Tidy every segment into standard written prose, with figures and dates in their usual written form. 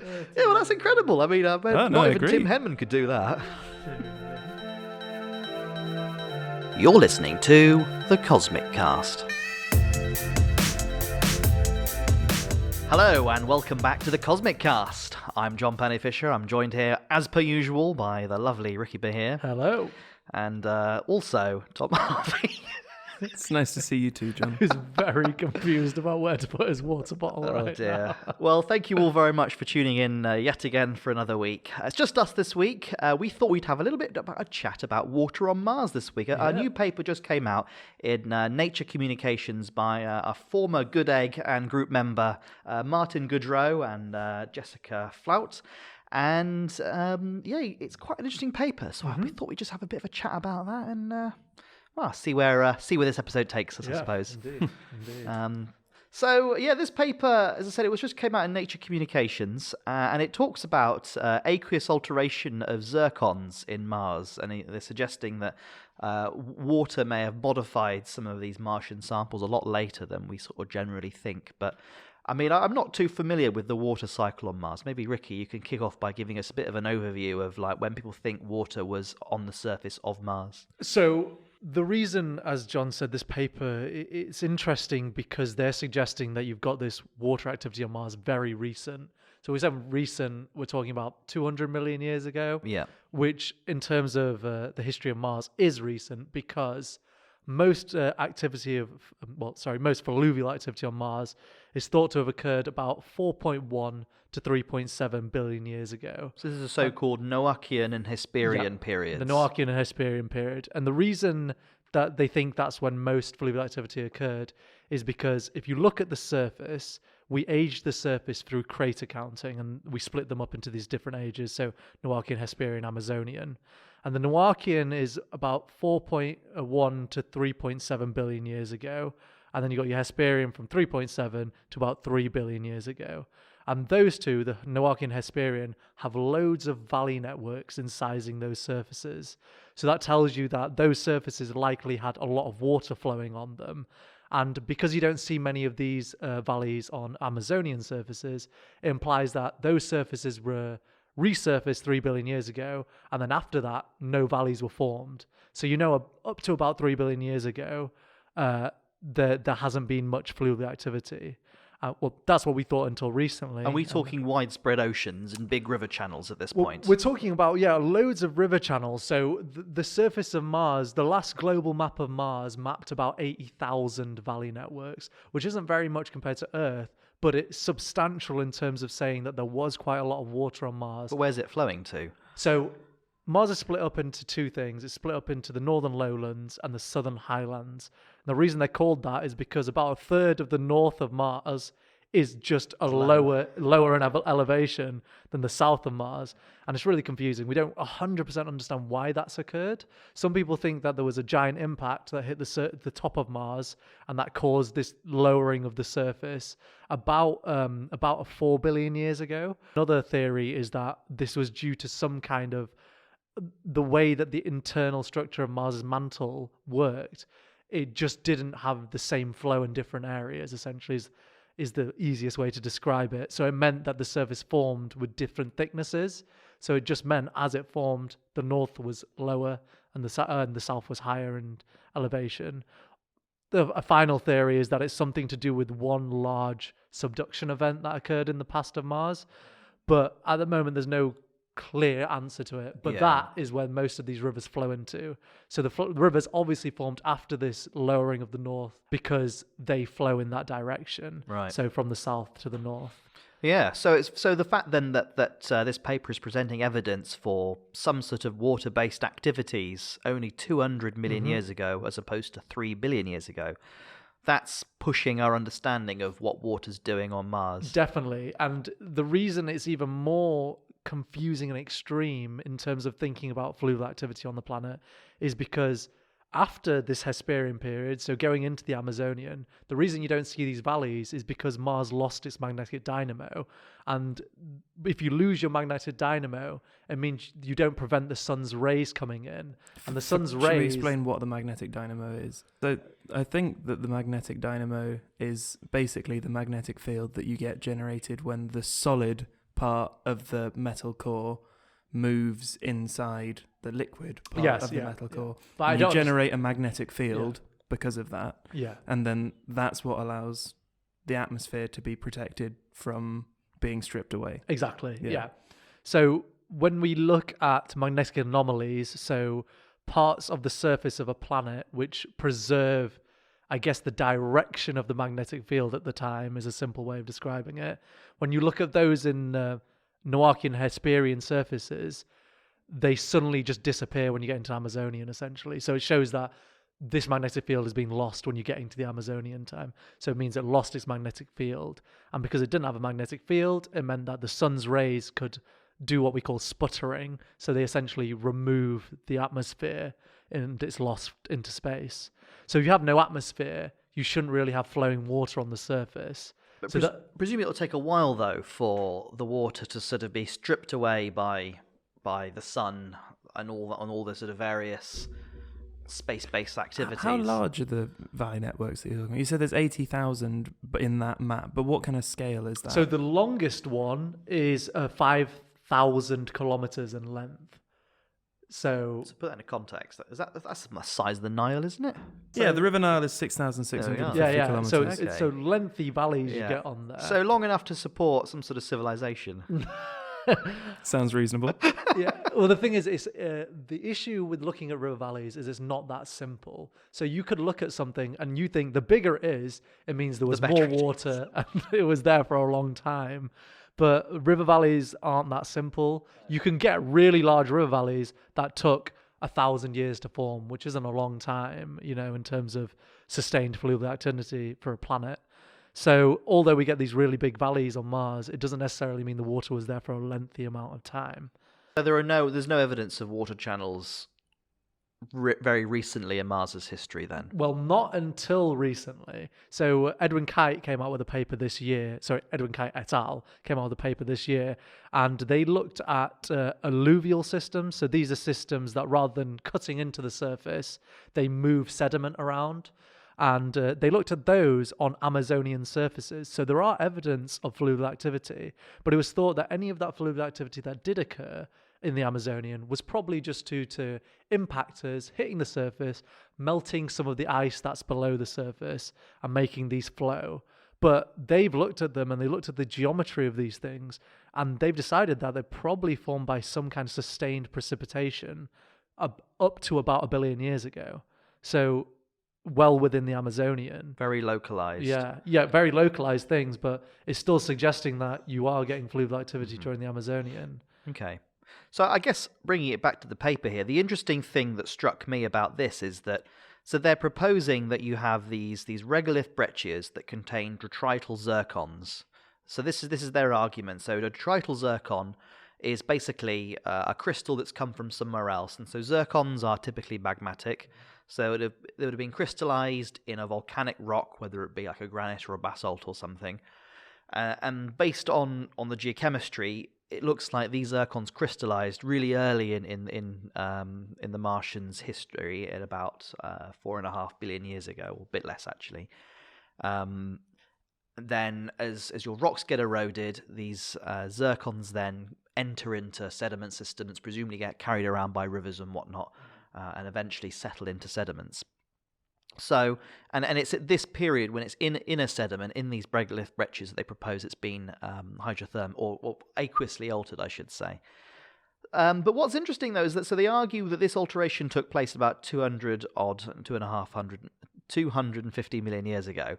Yeah, well, that's incredible. I mean, not even Tim Henman could do that. You're listening to The Cosmic Cast. Hello and welcome back to The Cosmic Cast. I'm John Pennyfisher. I'm joined here, as per usual, by the lovely Ricky Behir. Hello. And also Tom Harvey. It's nice to see you too, John. He's very confused about where to put his water bottle right dear. now. Well, thank you all very much for tuning in yet again for another week. It's just us this week. We thought we'd have a little bit about a chat about water on Mars this week. A new paper just came out in Nature Communications by a former Good Egg and group member, Martin Goodrow and Jessica Flout. And it's quite an interesting paper. So we thought we'd just have a bit of a chat about that and see where this episode takes us, I suppose. Indeed. This paper, as I said, it just came out in Nature Communications, and it talks about aqueous alteration of zircons in Mars, and they're suggesting that water may have modified some of these Martian samples a lot later than we sort of generally think. But I mean, I'm not too familiar with the water cycle on Mars. Maybe, Ricky, you can kick off by giving us a bit of an overview of like when people think water was on the surface of Mars. So the reason, as John said, this paper, it's interesting because they're suggesting that you've got this water activity on Mars very recent. So we said recent, we're talking about 200 million years ago. Yeah. Which, in terms of the history of Mars, is recent because most most fluvial activity on Mars is thought to have occurred about 4.1 to 3.7 billion years ago. So this is a so-called Noachian and Hesperian periods. The Noachian and Hesperian period. And the reason that they think that's when most fluvial activity occurred is because if you look at the surface, we aged the surface through crater counting, and we split them up into these different ages, so Noachian, Hesperian, Amazonian. And the Noachian is about 4.1 to 3.7 billion years ago. And then you got your Hesperian from 3.7 to about 3 billion years ago. And those two, the Noachian and Hesperian, have loads of valley networks incising those surfaces. So that tells you that those surfaces likely had a lot of water flowing on them. And because you don't see many of these valleys on Amazonian surfaces, it implies that those surfaces were resurfaced 3 billion years ago, and then after that, no valleys were formed. So up to about 3 billion years ago, there hasn't been much fluvial activity. That's what we thought until recently. Are we talking widespread oceans and big river channels at this point? We're talking about, loads of river channels. So the surface of Mars, the last global map of Mars mapped about 80,000 valley networks, which isn't very much compared to Earth, but it's substantial in terms of saying that there was quite a lot of water on Mars. But where's it flowing to? So Mars is split up into two things. It's split up into the northern lowlands and the southern highlands. And the reason they're called that is because about a third of the north of Mars is just lower in elevation than the south of Mars. And it's really confusing. We don't 100% understand why that's occurred. Some people think that there was a giant impact that hit the top of Mars and that caused this lowering of the surface about 4 billion years ago. Another theory is that this was due to some kind of the way that the internal structure of Mars's mantle worked. It just didn't have the same flow in different areas, essentially, is the easiest way to describe it. So it meant that the surface formed with different thicknesses. So it just meant as it formed, the north was lower and the south was higher in elevation. A final theory is that it's something to do with one large subduction event that occurred in the past of Mars. But at the moment, there's no clear answer to it, but that is where most of these rivers flow into. So the rivers obviously formed after this lowering of the north because they flow in that direction. Right. So from the south to the north. Yeah. So the fact then that this paper is presenting evidence for some sort of water-based activities only 200 million years ago, as opposed to 3 billion years ago. That's pushing our understanding of what water's doing on Mars. Definitely. And the reason it's even more confusing and extreme in terms of thinking about fluvial activity on the planet is because after this Hesperian period, so going into the Amazonian, the reason you don't see these valleys is because Mars lost its magnetic dynamo. And if you lose your magnetic dynamo, it means you don't prevent the sun's rays coming in. And the sun's rays... Should we explain what the magnetic dynamo is? So I think that the magnetic dynamo is basically the magnetic field that you get generated when the solid part of the metal core moves inside the liquid part Yes, of the yeah, metal yeah. core. But I And you don't generate a magnetic field because of that. Yeah. And then that's what allows the atmosphere to be protected from being stripped away. Exactly. Yeah. Yeah. So when we look at magnetic anomalies, so parts of the surface of a planet which preserve, I guess, the direction of the magnetic field at the time is a simple way of describing it. When you look at those in Noachian Hesperian surfaces, they suddenly just disappear when you get into Amazonian, essentially. So it shows that this magnetic field has been lost when you get into the Amazonian time. So it means it lost its magnetic field. And because it didn't have a magnetic field, it meant that the sun's rays could do what we call sputtering. So they essentially remove the atmosphere and it's lost into space. So if you have no atmosphere, you shouldn't really have flowing water on the surface. But So presumably it'll take a while, though, for the water to sort of be stripped away by the sun and all the sort of various space-based activities. How large are the valley networks that you're looking at? You said there's 80,000 in that map, but what kind of scale is that? So the longest one is 5,000 kilometers in length. So To put that into context, that's the size of the Nile, isn't it? yeah, the River Nile is 6,650 yeah. kilometers. So Okay. it's so lengthy valleys Yeah. you get on there. So long enough to support some sort of civilization. Sounds reasonable. Yeah. Well, the thing is, it's the issue with looking at river valleys is it's not that simple. So you could look at something and you think the bigger it is, it means there was The more better it water and it was there for a long time. But river valleys aren't that simple. You can get really large river valleys that took 1,000 years to form, which isn't a long time, in terms of sustained fluid activity for a planet. So although we get these really big valleys on Mars, it doesn't necessarily mean the water was there for a lengthy amount of time. So there's no evidence of water channels very recently in Mars's history then. Well, not until recently. So Edwin Kite came out with a paper this year. Sorry, Edwin Kite et al. Came out with a paper this year, and they looked at alluvial systems. So these are systems that rather than cutting into the surface, they move sediment around. And they looked at those on Amazonian surfaces. So there are evidence of fluvial activity, but it was thought that any of that fluvial activity that did occur in the Amazonian was probably just due to impactors hitting the surface, melting some of the ice that's below the surface and making these flow. But they've looked at them and they looked at the geometry of these things and they've decided that they're probably formed by some kind of sustained precipitation up to about 1 billion years ago. So well within the Amazonian. Very localized. Yeah, very localized things, but it's still suggesting that you are getting fluvial activity during the Amazonian. Okay. So I guess bringing it back to the paper here, the interesting thing that struck me about this is that so they're proposing that you have these regolith breccias that contain detrital zircons. So this is their argument. So a detrital zircon is basically a crystal that's come from somewhere else, and so zircons are typically magmatic. So it would have been crystallized in a volcanic rock, whether it be like a granite or a basalt or something. And based on the geochemistry, it looks like these zircons crystallized really early in the Martians' history, at about 4.5 billion years ago, or a bit less actually. Then, as your rocks get eroded, these zircons then enter into sediment systems, presumably get carried around by rivers and whatnot, and eventually settle into sediments. So, and it's at this period when it's in a sediment, in these regolith breccias, that they propose it's been hydrotherm or aqueously altered, I should say. But what's interesting though is that so they argue that this alteration took place about 250 million years ago.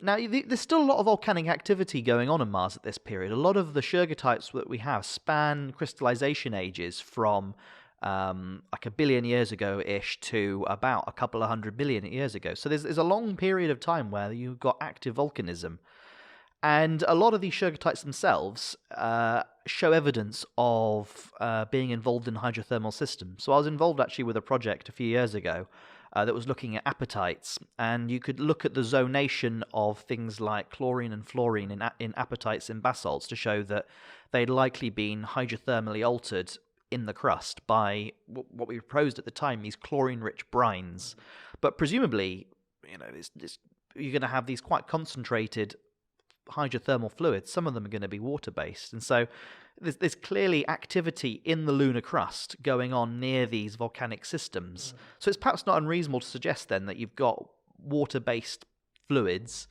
Now, there's still a lot of volcanic activity going on Mars at this period. A lot of the Shergottites that we have span crystallization ages from like 1 billion years ago-ish to about a couple of 100 million years ago. So there's a long period of time where you've got active volcanism. And a lot of these Shergottites themselves show evidence of being involved in hydrothermal systems. So I was involved actually with a project a few years ago that was looking at apatites, and you could look at the zonation of things like chlorine and fluorine in apatites in basalts to show that they'd likely been hydrothermally altered in the crust by what we proposed at the time, these chlorine-rich brines. But presumably, you're going to have these quite concentrated hydrothermal fluids, some of them are going to be water-based. And so there's clearly activity in the lunar crust going on near these volcanic systems. So it's perhaps not unreasonable to suggest then that you've got water-based fluids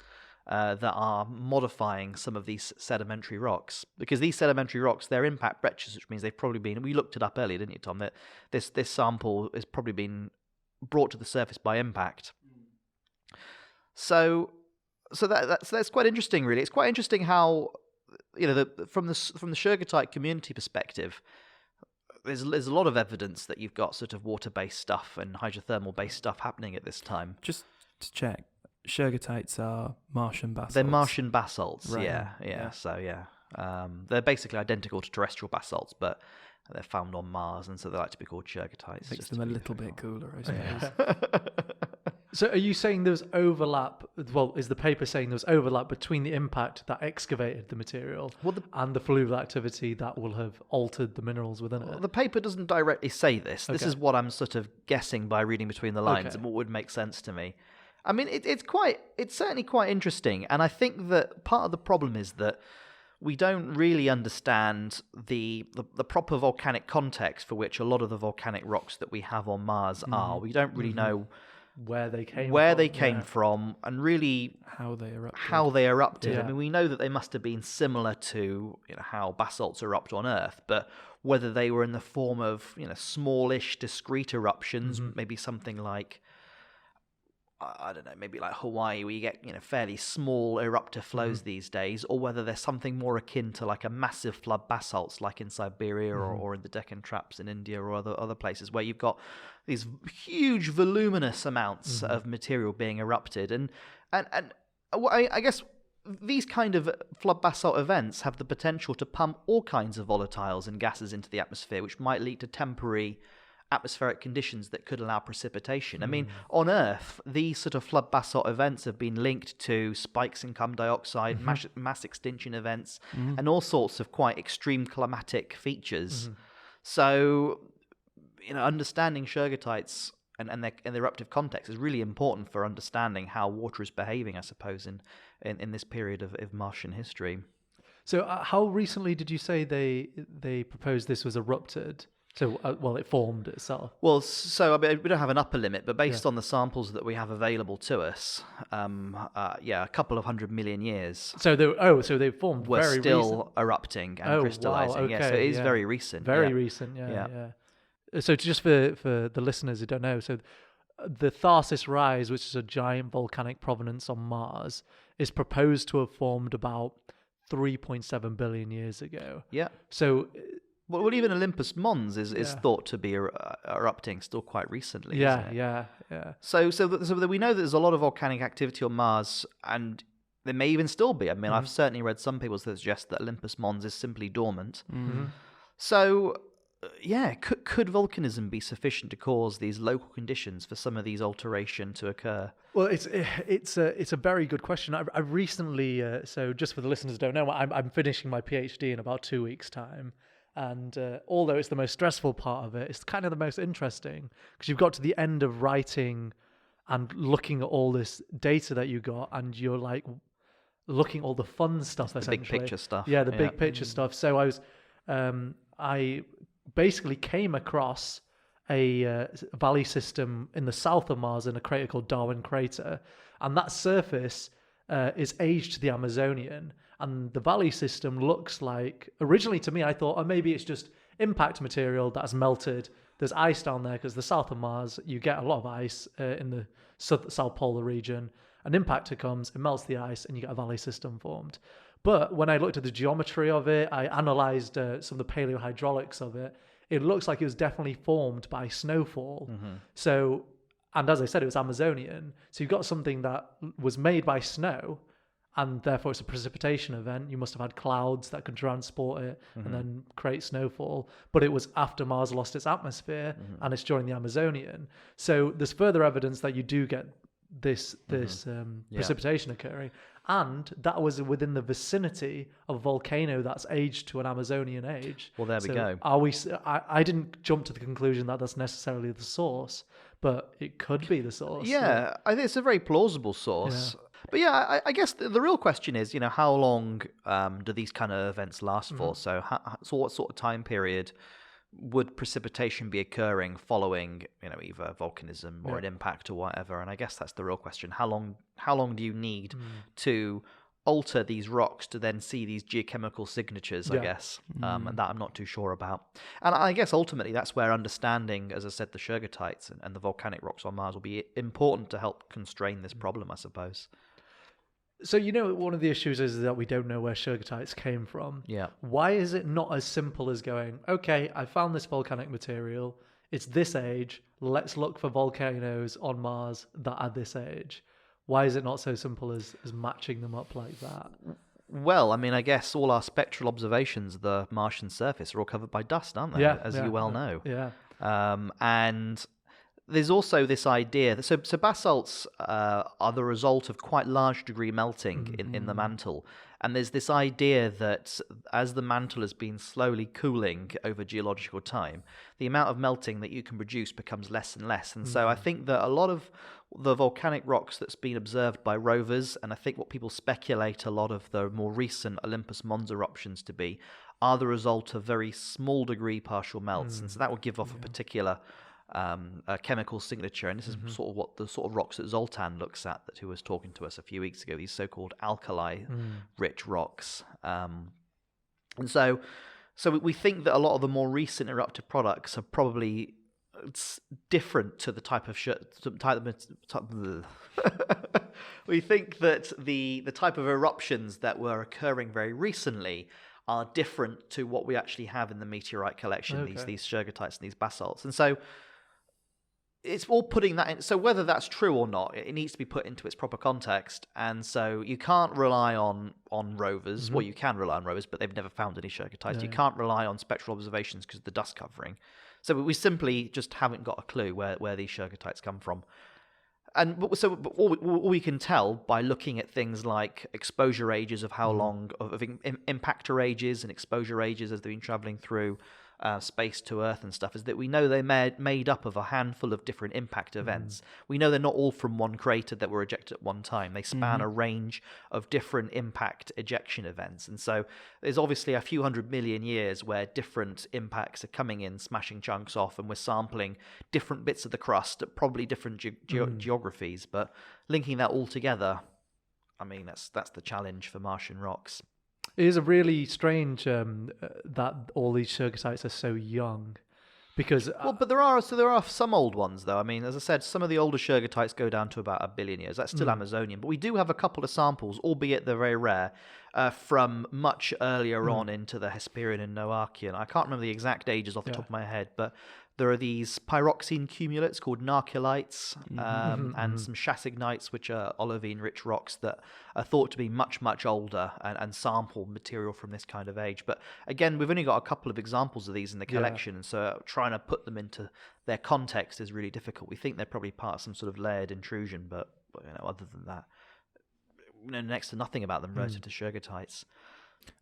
that are modifying some of these sedimentary rocks, because these sedimentary rocks, they're impact breccias, which means they've probably been, we looked it up earlier, didn't you, Tom, that this sample has probably been brought to the surface by impact. So that's quite interesting, really. It's quite interesting how, from the Shergotite community perspective, there's a lot of evidence that you've got sort of water-based stuff and hydrothermal-based stuff happening at this time. Just to check, Shergotites are Martian basalts. They're Martian basalts, Right. yeah. So they're basically identical to terrestrial basalts, but they're found on Mars, and so they like to be called Shergotites. Makes them a little bit cooler, I suppose. So are you saying there's overlap? Well, is the paper saying there's overlap between the impact that excavated the material and the fluvial activity that will have altered the minerals within it? The paper doesn't directly say this. This is what I'm sort of guessing by reading between the lines and what would make sense to me. I mean, it's certainly quite interesting, and I think that part of the problem is that we don't really understand the proper volcanic context for which a lot of the volcanic rocks that we have on Mars are. We don't really know where they came from, and really how they erupted. I mean, we know that they must have been similar to how basalts erupt on Earth, but whether they were in the form of smallish, discrete eruptions, maybe something like, I don't know, maybe like Hawaii, where you get fairly small eruptive flows these days, or whether there's something more akin to like a massive flood basalts, like in Siberia or in the Deccan Traps in India or other places where you've got these huge voluminous amounts of material being erupted, and I guess these kind of flood basalt events have the potential to pump all kinds of volatiles and gases into the atmosphere, which might lead to temporary atmospheric conditions that could allow precipitation. I mean, on Earth, these sort of flood basalt events have been linked to spikes in carbon dioxide, mass extinction events, and all sorts of quite extreme climatic features. So, understanding Shergotites and their eruptive context is really important for understanding how water is behaving, I suppose, in this period of Martian history. So, how recently did you say they proposed this was erupted? So, it formed itself. Well, so I mean, we don't have an upper limit, but based on the samples that we have available to us, a couple of 100 million years. So they formed were very still recent. Erupting and crystallizing. Wow, okay, so it is very recent. Very recent. Yeah. So just for the listeners who don't know, so the Tharsis Rise, which is a giant volcanic provenance on Mars, is proposed to have formed about 3.7 billion years ago. Yeah. So. Well, even Olympus Mons is thought to be erupting still quite recently. Isn't it? Yeah. So we know that there's a lot of volcanic activity on Mars, and there may even still be. I mean, I've certainly read some people that suggest that Olympus Mons is simply dormant. So, could volcanism be sufficient to cause these local conditions for some of these alteration to occur? Well, it's a very good question. I recently, so just for the listeners who don't know, I'm finishing my PhD in about 2 weeks' time. And although it's the most stressful part of it, it's kind of the most interesting, because you've got to the end of writing and looking at all this data that you got, and you're like looking at all the fun stuff, the essentially. Big picture stuff. Yeah, the big picture stuff. So I basically came across a valley system in the south of Mars in a crater called Darwin Crater, and that surface is aged to the Amazonian. And the valley system looks like, originally to me, I thought, maybe it's just impact material that has melted. There's ice down there, because the south of Mars, you get a lot of ice in the south polar region. An impactor comes, it melts the ice, and you get a valley system formed. But when I looked at the geometry of it, I analysed some of the paleohydraulics of it, it looks like it was definitely formed by snowfall. So, and as I said, it was Amazonian. So you've got something that was made by snow, and therefore it's a precipitation event. You must have had clouds that could transport it and then create snowfall. But it was after Mars lost its atmosphere, and it's during the Amazonian. So there's further evidence that you do get this precipitation occurring. And that was within the vicinity of a volcano that's aged to an Amazonian age. Well, there we go. I didn't jump to the conclusion that that's necessarily the source, but it could be the source. Yeah, I think it's a very plausible source. But yeah, I guess the real question is, how long do these kind of events last for? So, so what sort of time period would precipitation be occurring following, either volcanism or an impact or whatever? And I guess that's the real question. How long do you need to alter these rocks to then see these geochemical signatures, I guess, and that I'm not too sure about. And I guess ultimately that's where understanding, as I said, the Shergottites and the volcanic rocks on Mars will be important to help constrain this problem, I suppose. So, one of the issues is that we don't know where Shergottites came from. Yeah. Why is it not as simple as going, okay, I found this volcanic material, it's this age, let's look for volcanoes on Mars that are this age? Why is it not so simple as matching them up like that? Well, I guess all our spectral observations of the Martian surface are all covered by dust, aren't they? As you well know. Yeah. And there's also this idea that so basalts are the result of quite large degree melting in the mantle. And there's this idea that as the mantle has been slowly cooling over geological time, the amount of melting that you can produce becomes less and less. And so I think that a lot of the volcanic rocks that's been observed by rovers, and I think what people speculate a lot of the more recent Olympus Mons eruptions to be, are the result of very small degree partial melts. And so that will give off a particular a chemical signature, and this is sort of what the sort of rocks that Zoltan looks at, that who was talking to us a few weeks ago, these so-called alkali-rich rocks. And so we think that a lot of the more recent eruptive products are probably different to the type of we think that the type of eruptions that were occurring very recently are different to what we actually have in the meteorite collection, these Shergottites and these basalts. And so it's all putting that in. So whether that's true or not, it needs to be put into its proper context. And so you can't rely on rovers. Well, you can rely on rovers, but they've never found any Shergottites. You can't rely on spectral observations because of the dust covering. So we simply just haven't got a clue where these Shergottites come from. And so all we can tell by looking at things like exposure ages of how long, of impactor ages and exposure ages as they've been traveling through space to Earth and stuff, is that we know they're made up of a handful of different impact events. We know they're not all from one crater that were ejected at one time. They span a range of different impact ejection events. And so there's obviously a few 100 million years where different impacts are coming in, smashing chunks off, and we're sampling different bits of the crust at probably different geographies. But linking that all together, that's the challenge for Martian rocks. It is a really strange that all these Shergottites are so young, because but there are some old ones though. As I said, some of the older Shergottites go down to about 1 billion years. That's still Amazonian, but we do have a couple of samples, albeit they're very rare, from much earlier on into the Hesperian and Noachian. I can't remember the exact ages off the top of my head, but there are these pyroxene cumulates called narculites and some chassignites, which are olivine-rich rocks that are thought to be much, much older and sample material from this kind of age. But again, we've only got a couple of examples of these in the collection, and so trying to put them into their context is really difficult. We think they're probably part of some sort of layered intrusion, but other than that, we know next to nothing about them relative to Shergottites.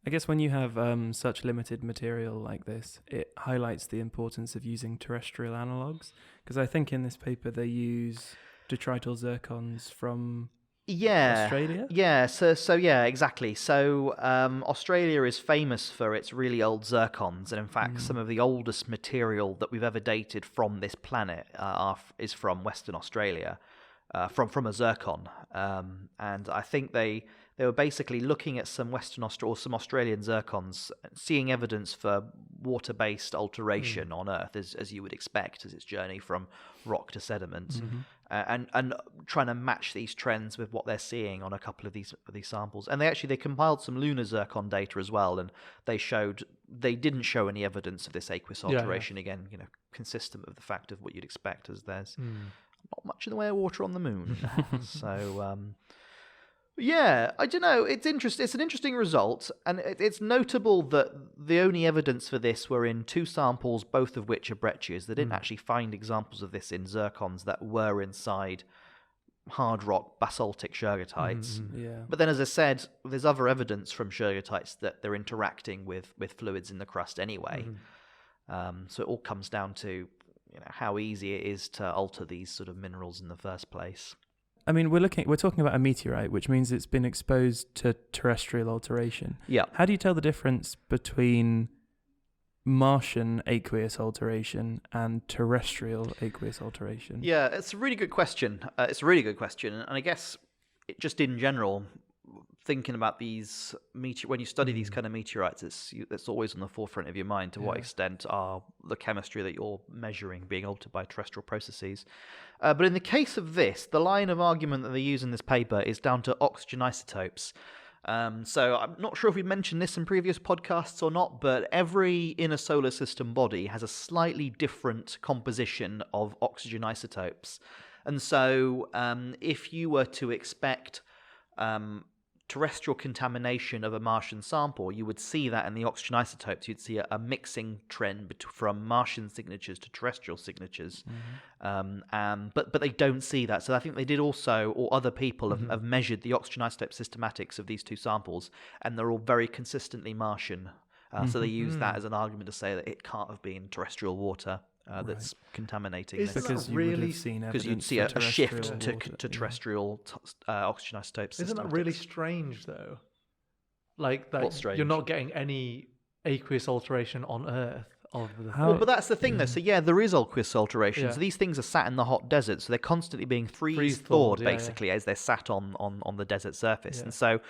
I guess when you have such limited material like this, it highlights the importance of using terrestrial analogues. Because I think in this paper they use detrital zircons from Australia? Yeah, so yeah, exactly. So Australia is famous for its really old zircons, and in fact some of the oldest material that we've ever dated from this planet is from Western Australia, from a zircon. And I think they were basically looking at some some Australian zircons, seeing evidence for water-based alteration on Earth, as you would expect, as its journey from rock to sediment, and trying to match these trends with what they're seeing on a couple of these samples. And they compiled some lunar zircon data as well, and they didn't show any evidence of this aqueous alteration. Again, consistent with the fact of what you'd expect, as there's not much in the way of water on the moon. So. Yeah, I don't know. It's interesting. It's an interesting result, and it's notable that the only evidence for this were in 2 samples, both of which are breccias. They didn't actually find examples of this in zircons that were inside hard rock basaltic Shergottites. But then, as I said, there's other evidence from Shergottites that they're interacting with fluids in the crust anyway. So it all comes down to how easy it is to alter these sort of minerals in the first place. I mean, we're talking about a meteorite, which means it's been exposed to terrestrial alteration. Yeah. How do you tell the difference between Martian aqueous alteration and terrestrial aqueous alteration? Yeah, it's a really good question. And I guess just in general, thinking about these when you study these kind of meteorites, it's always on the forefront of your mind to what extent are the chemistry that you're measuring being altered by terrestrial processes. But in the case of this, the line of argument that they use in this paper is down to oxygen isotopes. So I'm not sure if we mentioned this in previous podcasts or not, but every inner solar system body has a slightly different composition of oxygen isotopes. And so if you were to expect terrestrial contamination of a Martian sample, you would see that in the oxygen isotopes. You'd see a mixing trend from Martian signatures to terrestrial signatures. But they don't see that. So I think they did also, or other people have measured the oxygen isotope systematics of these two samples, and they're all very consistently Martian. So they use that as an argument to say that it can't have been terrestrial water that's contaminating this. Because you would have seen because you'd see a shift to terrestrial oxygen isotopes. Isn't that really strange, though? Like that What's strange? You're not getting any aqueous alteration on Earth. Well, but that's the thing, though. So there is aqueous alteration. Yeah. So these things are sat in the hot desert, so they're constantly being freeze-thawed, basically, as they're sat on the desert surface. Yeah. And so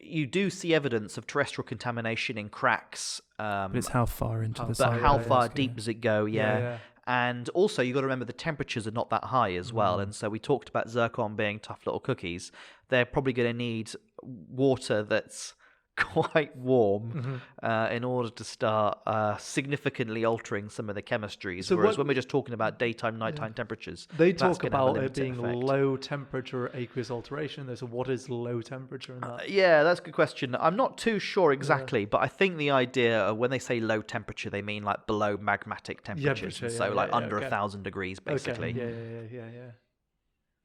you do see evidence of terrestrial contamination in cracks. But it's how far into the But site how it far is, deep does it go? Yeah. And also, you've got to remember the temperatures are not that high as well. And so we talked about zircon being tough little cookies. They're probably going to need water that's quite warm in order to start significantly altering some of the chemistries. So whereas when we're just talking about daytime, nighttime temperatures, they that's talk gonna have a about it limited being effect. low temperature aqueous alteration. So what is low temperature in that? Yeah, that's a good question. I'm not too sure exactly, but I think the idea of when they say low temperature, they mean like below magmatic temperatures, and so under 1,000 degrees, basically. Okay. Yeah.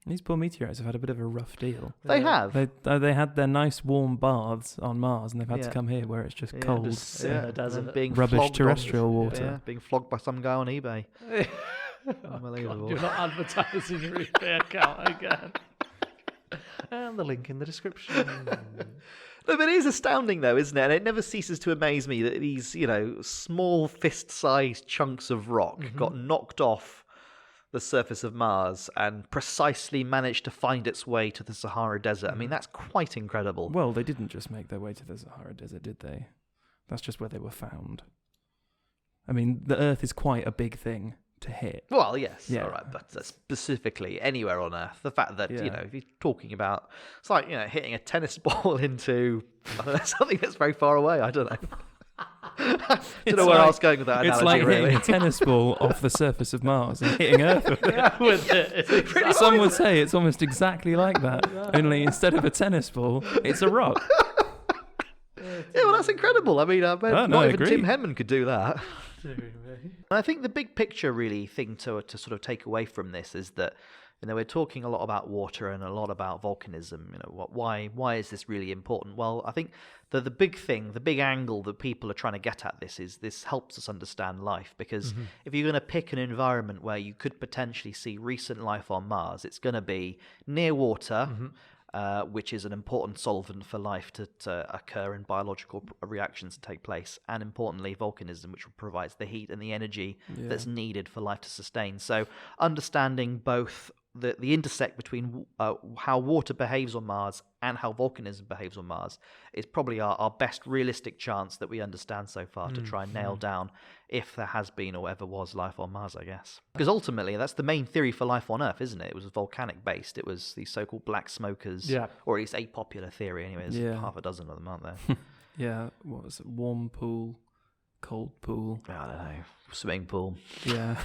These poor meteorites have had a bit of a rough deal. They have. They had their nice warm baths on Mars, and they've had to come here where it's just cold. Just sit in the desert. Being Rubbish flogged terrestrial on, water. being flogged by some guy on eBay. Oh, Unbelievable. God, you're not advertising your eBay account again. And the link in the description. No, but it is astounding, though, isn't it? And it never ceases to amaze me that these, small fist-sized chunks of rock got knocked off the surface of Mars and precisely managed to find its way to the Sahara Desert. I mean, that's quite incredible. Well, they didn't just make their way to the Sahara Desert, did they? That's just where they were found. I mean, the Earth is quite a big thing to hit. Well, yes, Yeah. all right, but specifically anywhere on Earth, the fact that, if you're talking about, it's like, hitting a tennis ball into something that's very far away, I don't know. I don't know where I was going with that analogy, It's like really. hitting a tennis ball off the surface of Mars and hitting Earth with it. Some would say it's almost exactly like that, only instead of a tennis ball, it's a rock. Yeah, well, that's incredible. I mean, I bet not I even agree. Tim Henman could do that. And I think the big picture really thing to sort of take away from this is that we're talking a lot about water and a lot about volcanism. Why is this really important? Well, I think the big thing, the big angle that people are trying to get at this helps us understand life, because if you're going to pick an environment where you could potentially see recent life on Mars, it's going to be near water, which is an important solvent for life to occur and biological reactions to take place, and importantly volcanism, which provides the heat and the energy that's needed for life to sustain. So understanding both the intersect between how water behaves on Mars and how volcanism behaves on Mars is probably our best realistic chance that we understand so far to try and nail down if there has been or ever was life on Mars, I guess. Because ultimately, that's the main theory for life on Earth, isn't it? It was volcanic based. It was these so-called black smokers, or at least a popular theory anyway. There's half a dozen of them, aren't there? Yeah, what was it? Warm pool, cold pool. I don't know. Swimming pool. Yeah.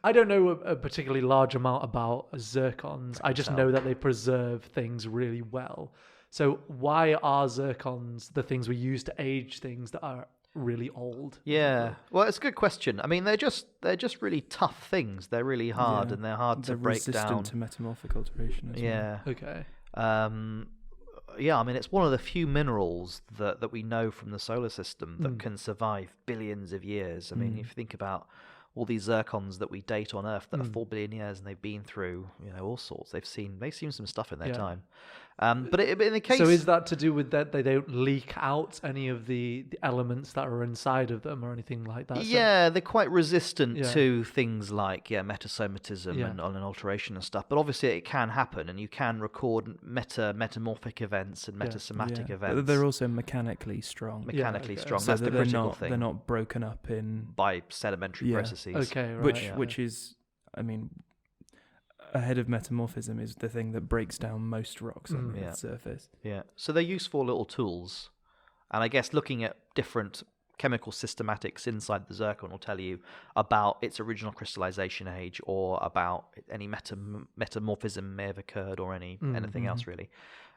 I don't know a particularly large amount about zircons. I just know that they preserve things really well. So why are zircons the things we use to age things that are really old? Yeah, well, it's a good question. I mean, they're just really tough things. They're really hard and they're hard to break down. Resistant to metamorphic alteration as well. Okay. Yeah, I mean, it's one of the few minerals that we know from the solar system that can survive billions of years. I mean, if you think about all these zircons that we date on Earth that are 4 billion years, and they've been through, all sorts. They've seen some stuff in their time. But in the case, so is that to do with that they don't leak out any of the elements that are inside of them or anything like that? Yeah, they're quite resistant to things like metasomatism and alteration and stuff. But obviously, it can happen, and you can record metamorphic events and metasomatic events. But they're also mechanically strong. Strong. So that's the critical thing. They're not broken up by sedimentary processes. Okay, right. Which is, I mean, ahead of metamorphism is the thing that breaks down most rocks on the Earth's surface. Yeah. So they're useful little tools, and I guess looking at different chemical systematics inside the zircon will tell you about its original crystallization age, or about any metamorphism may have occurred, or anything else really.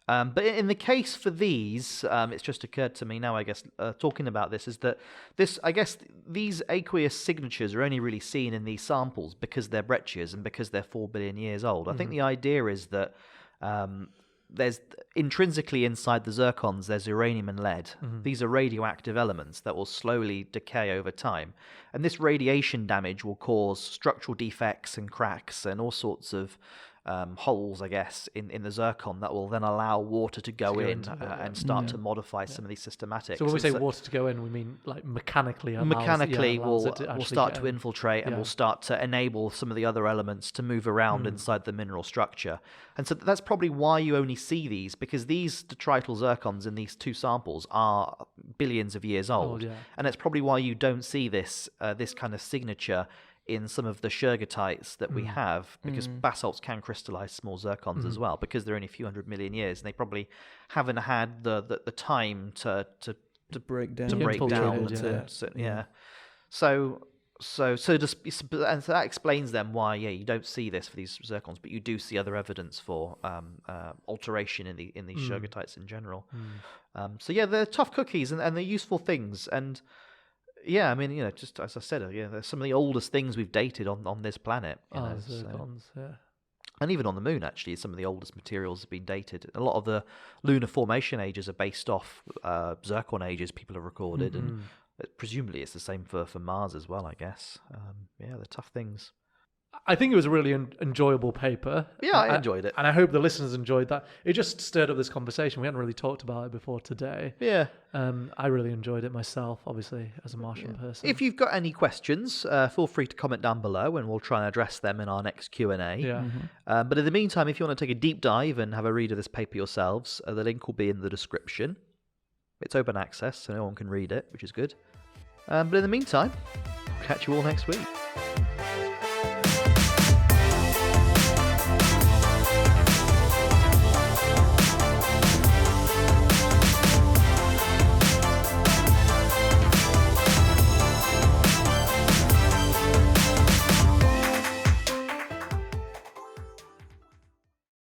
But in the case for these, it's just occurred to me now, I guess, talking about this, is that these aqueous signatures are only really seen in these samples because they're breccias and because they're 4 billion years old. I think the idea is that there's intrinsically inside the zircons, there's uranium and lead. These are radioactive elements that will slowly decay over time. And this radiation damage will cause structural defects and cracks and all sorts of holes, I guess, in the zircon that will then allow water to go in and start to modify some of these systematics. So when we say water to go in, we mean like mechanically will start to infiltrate and will start to enable some of the other elements to move around inside the mineral structure. And so that's probably why you only see these, because these detrital zircons in these two samples are billions of years old. And it's probably why you don't see this kind of signature in some of the shergottites that we have, because basalts can crystallize small zircons as well, because they're only a few 100 million years, and they probably haven't had the time to break down. So that explains then why you don't see this for these zircons, but you do see other evidence for alteration in these shergottites in general. So they're tough cookies, and they're useful things. And yeah, I mean, just as I said, they're some of the oldest things we've dated on this planet. Zircons, and even on the moon, actually, some of the oldest materials have been dated. A lot of the lunar formation ages are based off zircon ages people have recorded, and presumably it's the same for Mars as well, I guess. They're tough things. I think it was a really enjoyable paper. Yeah, I enjoyed it. And I hope the listeners enjoyed that. It just stirred up this conversation. We hadn't really talked about it before today. Yeah. I really enjoyed it myself, obviously, as a Martian person. If you've got any questions, feel free to comment down below, and we'll try and address them in our next Q&A. Yeah. But in the meantime, if you want to take a deep dive and have a read of this paper yourselves, the link will be in the description. It's open access, so no one can read it, which is good. But in the meantime, catch you all next week.